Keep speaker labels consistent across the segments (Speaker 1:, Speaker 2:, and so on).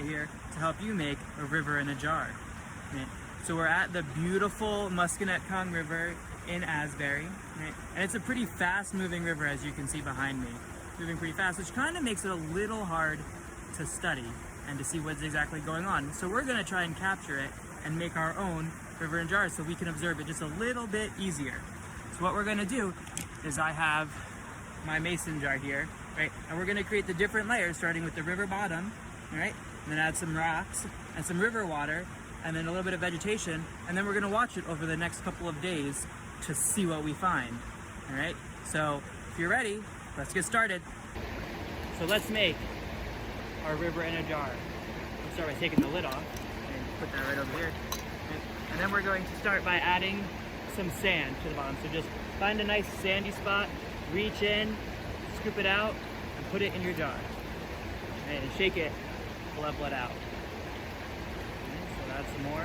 Speaker 1: guy here to help you make a river in a jar. Right? So we're at the beautiful Musconetcong River in Asbury, right? And it's a pretty fast moving river, as you can see behind me. Moving pretty fast, which kind of makes it a little hard to study and to see what's exactly going on. So we're gonna try and capture it and make our own river in jars so we can observe it just a little bit easier. So what we're gonna do is I have my mason jar here, right? And we're gonna create the different layers starting with the river bottom, right? And then add some rocks and some river water and then a little bit of vegetation. And then we're gonna watch it over the next couple of days to see what we find, all right? So if you're ready, let's get started. So let's make our river in a jar. We'll start by taking the lid off and put that right over here. And then we're going to start by adding some sand to the bottom. So just find a nice sandy spot, reach in, scoop it out, and put it in your jar. And shake it to level it out. So add some more.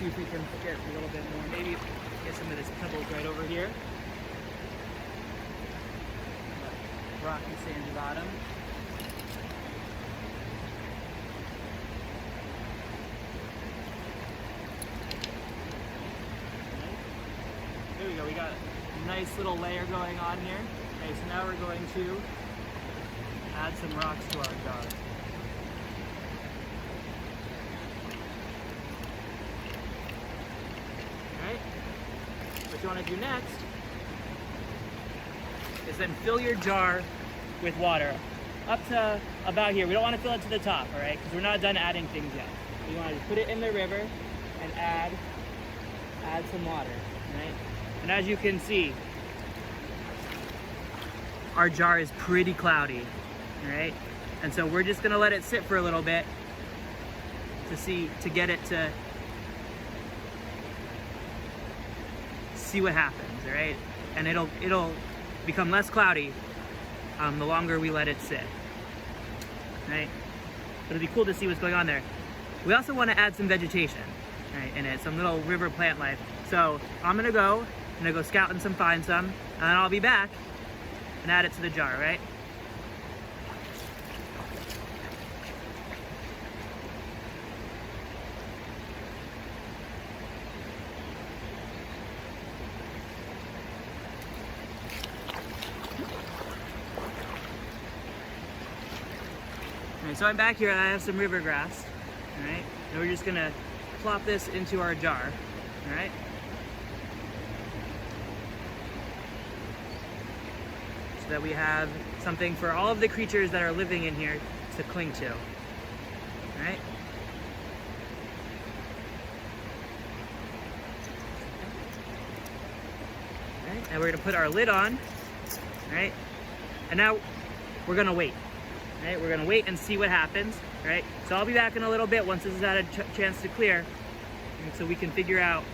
Speaker 1: See if we can get a little bit more. Maybe get some of this pebbles right over here. Rocky sandy bottom. There we go, we got a nice little layer going on here. Okay, so now we're going to add some rocks to our jar. Alright, what you want to do next is then fill your jar with water up to about here. We don't want to fill it to the top, all right, because we're not done adding things yet. We want to put it in the river and add some water, right? And as you can see, our jar is pretty cloudy, all right? And so we're just gonna let it sit for a little bit to get it to see what happens, all right? And it'll become less cloudy the longer we let it sit, right? But it'll be cool to see what's going on there. We also want to add some vegetation, right, in it, some little river plant life. So I'm gonna go scout and find some, and then I'll be back and add it to the jar, right? Alright, so I'm back here and I have some river grass, alright? And we're just gonna plop this into our jar, alright? So that we have something for all of the creatures that are living in here to cling to, alright? Alright, and we're gonna put our lid on, alright? And now we're gonna wait. Right, we're gonna wait and see what happens, right? So I'll be back in a little bit once this has had a chance to clear, and so we can figure out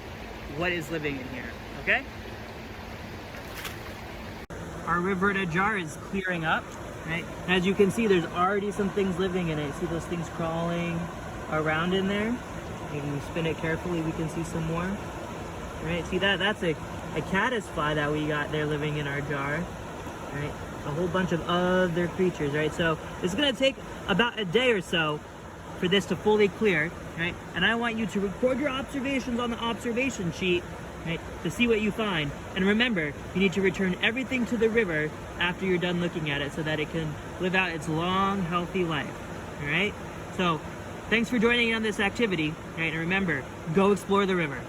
Speaker 1: what is living in here, okay? Our river in a jar is clearing up, right? And as you can see, there's already some things living in it. See those things crawling around in there? And when we spin it carefully, we can see some more, right? See that? That's a caddisfly that we got there living in our jar, right? A whole bunch of other creatures, right? So it's gonna take about a day or so for this to fully clear, right? And I want you to record your observations on the observation sheet, right, to see what you find. And remember, you need to return everything to the river after you're done looking at it so that it can live out its long, healthy life, all right? So thanks for joining in on this activity, right? And remember, go explore the river.